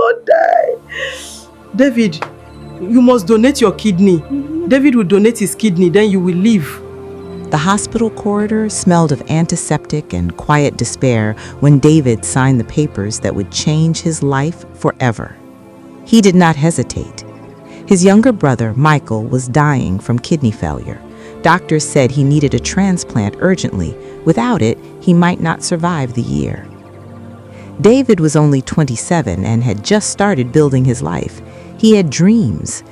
not die. David, you must donate your kidney. David will donate his kidney, then you will live. The hospital corridor smelled of antiseptic and quiet despair when David signed the papers that would change his life forever. He did not hesitate. His younger brother, Michael, was dying from kidney failure. Doctors said he needed a transplant urgently. Without it, he might not survive the year. David was only 27 and had just started building his life. He had dreams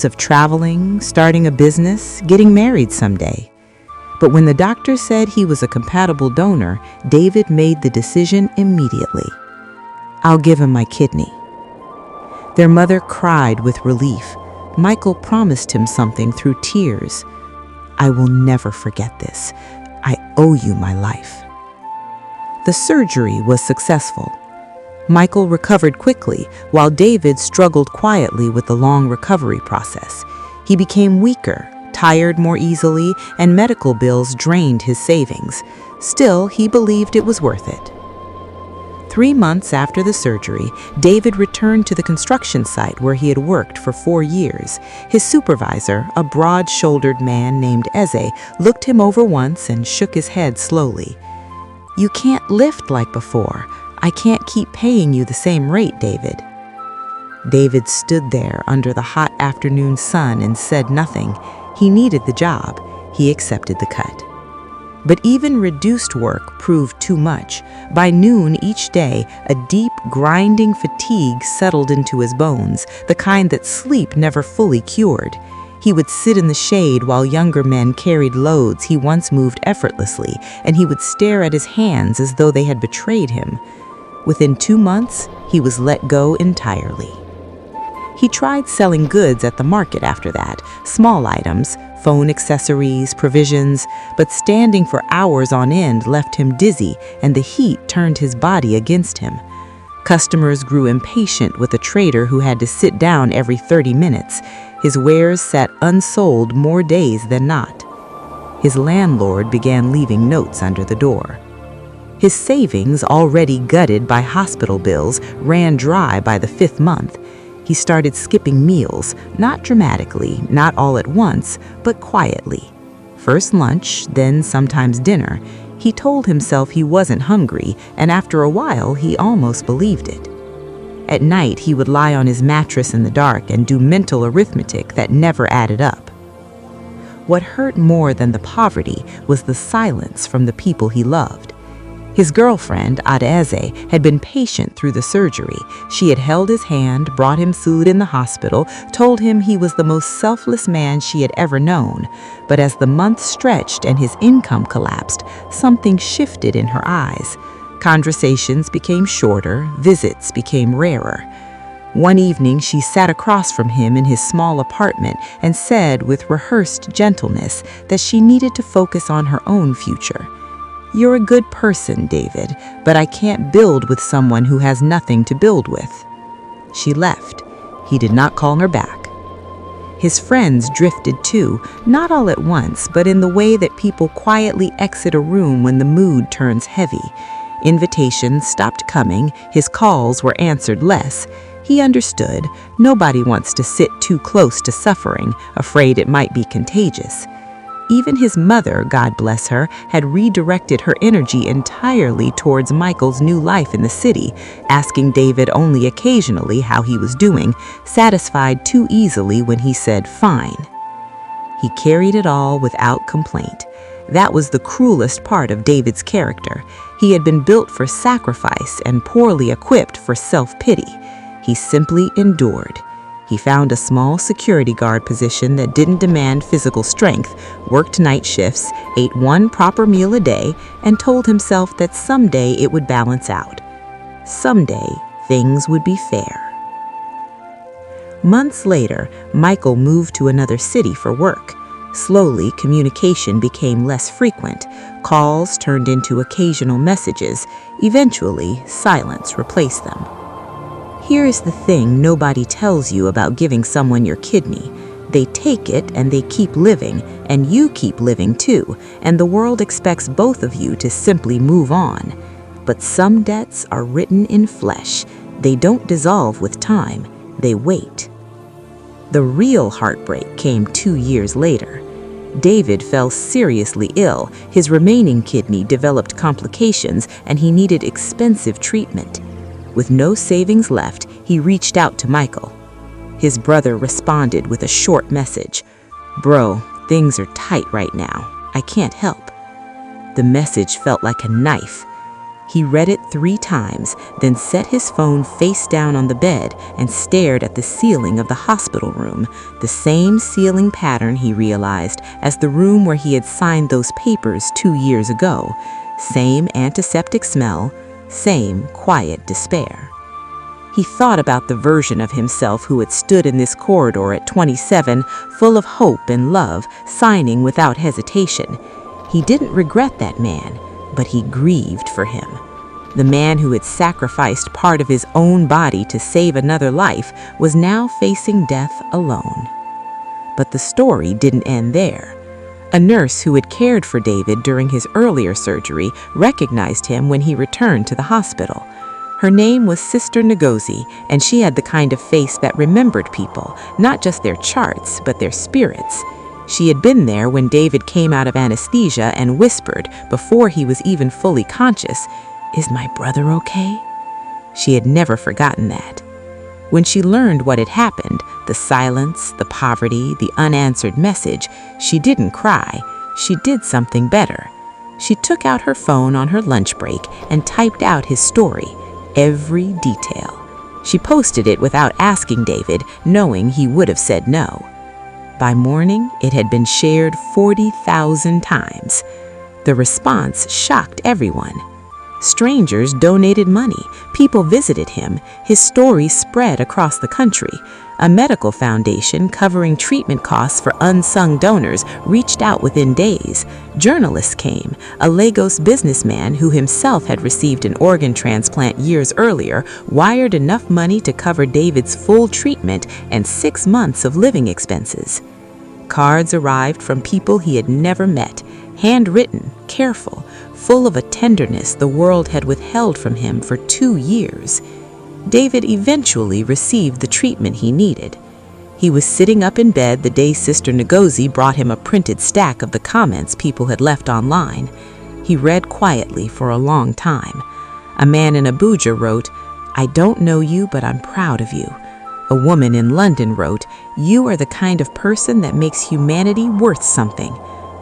of traveling, starting a business, getting married someday. But when the doctor said he was a compatible donor, David made the decision immediately. I'll give him my kidney. Their mother cried with relief. Michael promised him something through tears. I will never forget this. I owe you my life. The surgery was successful. Michael recovered quickly, while David struggled quietly with the long recovery process. He became weaker, tired more easily, and medical bills drained his savings. Still, he believed it was worth it. 3 months after the surgery, David returned to the construction site where he had worked for 4 years. His supervisor, a broad-shouldered man named Eze, looked him over once and shook his head slowly. You can't lift like before. I can't keep paying you the same rate, David. David stood there under the hot afternoon sun and said nothing. He needed the job. He accepted the cut. But even reduced work proved too much. By noon each day, a deep, grinding fatigue settled into his bones, the kind that sleep never fully cured. He would sit in the shade while younger men carried loads he once moved effortlessly, and he would stare at his hands as though they had betrayed him. Within 2 months, he was let go entirely. He tried selling goods at the market after that, small items, phone accessories, provisions, but standing for hours on end left him dizzy, and the heat turned his body against him. Customers grew impatient with a trader who had to sit down every 30 minutes. His wares sat unsold more days than not. His landlord began leaving notes under the door. His savings, already gutted by hospital bills, ran dry by the 5th month. He started skipping meals, not dramatically, not all at once, but quietly. First lunch, then sometimes dinner. He told himself he wasn't hungry, and after a while, he almost believed it. At night, he would lie on his mattress in the dark and do mental arithmetic that never added up. What hurt more than the poverty was the silence from the people he loved. His girlfriend, Adaeze, had been patient through the surgery. She had held his hand, brought him food in the hospital, told him he was the most selfless man she had ever known. But as the months stretched and his income collapsed, something shifted in her eyes. Conversations became shorter, visits became rarer. One evening, she sat across from him in his small apartment and said with rehearsed gentleness that she needed to focus on her own future. You're a good person, David, but I can't build with someone who has nothing to build with. She left. He did not call her back. His friends drifted too, not all at once, but in the way that people quietly exit a room when the mood turns heavy. Invitations stopped coming, his calls were answered less. He understood. Nobody wants to sit too close to suffering, afraid it might be contagious. Even his mother, God bless her, had redirected her energy entirely towards Michael's new life in the city, asking David only occasionally how he was doing, satisfied too easily when he said fine. He carried it all without complaint. That was the cruelest part of David's character. He had been built for sacrifice and poorly equipped for self-pity. He simply endured. He found a small security guard position that didn't demand physical strength, worked night shifts, ate 1 proper meal a day, and told himself that someday it would balance out. Someday, things would be fair. Months later, Michael moved to another city for work. Slowly, communication became less frequent. Calls turned into occasional messages. Eventually, silence replaced them. Here is the thing nobody tells you about giving someone your kidney. They take it and they keep living, and you keep living too, and the world expects both of you to simply move on. But some debts are written in flesh. They don't dissolve with time, they wait. The real heartbreak came 2 years later. David fell seriously ill, his remaining kidney developed complications, and he needed expensive treatment. With no savings left, he reached out to Michael. His brother responded with a short message. "Bro, things are tight right now. I can't help." The message felt like a knife. He read it 3 times, then set his phone face down on the bed and stared at the ceiling of the hospital room, the same ceiling pattern, he realized, as the room where he had signed those papers 2 years ago. Same antiseptic smell, same quiet despair. He thought about the version of himself who had stood in this corridor at 27, full of hope and love, signing without hesitation. He didn't regret that man, but he grieved for him. The man who had sacrificed part of his own body to save another life was now facing death alone. But the story didn't end there. A nurse who had cared for David during his earlier surgery recognized him when he returned to the hospital. Her name was Sister Ngozi, and she had the kind of face that remembered people, not just their charts, but their spirits. She had been there when David came out of anesthesia and whispered, before he was even fully conscious, "Is my brother okay?" She had never forgotten that. When she learned what had happened, the silence, the poverty, the unanswered message, she didn't cry. She did something better. She took out her phone on her lunch break and typed out his story, every detail. She posted it without asking David, knowing he would have said no. By morning, it had been shared 40,000 times. The response shocked everyone. Strangers donated money, people visited him, his story spread across the country. A medical foundation covering treatment costs for unsung donors reached out within days. Journalists came. A Lagos businessman who himself had received an organ transplant years earlier wired enough money to cover David's full treatment and 6 months of living expenses. Cards arrived from people he had never met, handwritten, careful, full of a tenderness the world had withheld from him for 2 years. David eventually received the treatment he needed. He was sitting up in bed the day Sister Ngozi brought him a printed stack of the comments people had left online. He read quietly for a long time. A man in Abuja wrote, "I don't know you, but I'm proud of you." A woman in London wrote, "You are the kind of person that makes humanity worth something."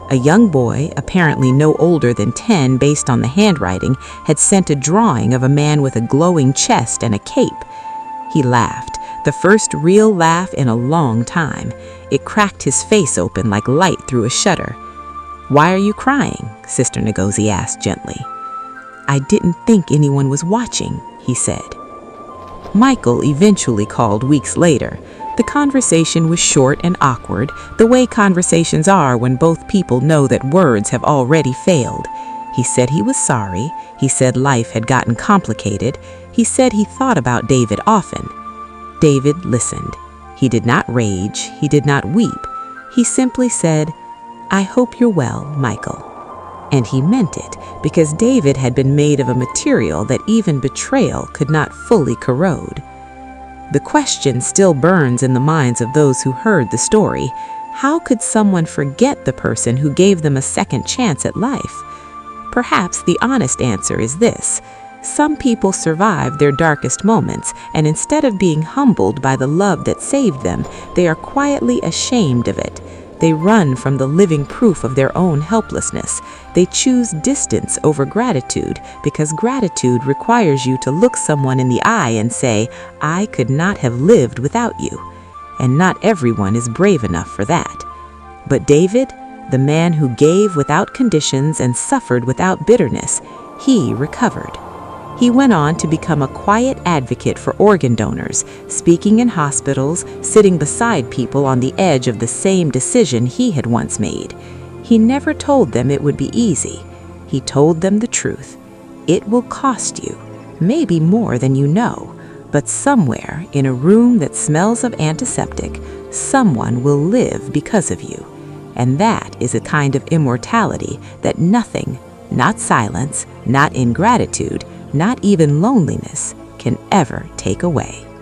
A young boy, apparently no older than 10 based on the handwriting, had sent a drawing of a man with a glowing chest and a cape. He laughed, the first real laugh in a long time. It cracked his face open like light through a shutter. "Why are you crying?" Sister Ngozi asked gently. "I didn't think anyone was watching," he said. Michael eventually called weeks later. The conversation was short and awkward, the way conversations are when both people know that words have already failed. He said he was sorry. He said life had gotten complicated. He said he thought about David often. David listened. He did not rage. He did not weep. He simply said, "I hope you're well, Michael." And he meant it, because David had been made of a material that even betrayal could not fully corrode. The question still burns in the minds of those who heard the story. How could someone forget the person who gave them a second chance at life? Perhaps the honest answer is this. Some people survive their darkest moments, and instead of being humbled by the love that saved them, they are quietly ashamed of it. They run from the living proof of their own helplessness. They choose distance over gratitude because gratitude requires you to look someone in the eye and say, "I could not have lived without you." And not everyone is brave enough for that. But David, the man who gave without conditions and suffered without bitterness, he recovered. He went on to become a quiet advocate for organ donors, speaking in hospitals, sitting beside people on the edge of the same decision he had once made. He never told them it would be easy. He told them the truth. It will cost you, maybe more than you know, but somewhere in a room that smells of antiseptic, someone will live because of you. And that is a kind of immortality that nothing, not silence, not ingratitude, not even loneliness, can ever take away.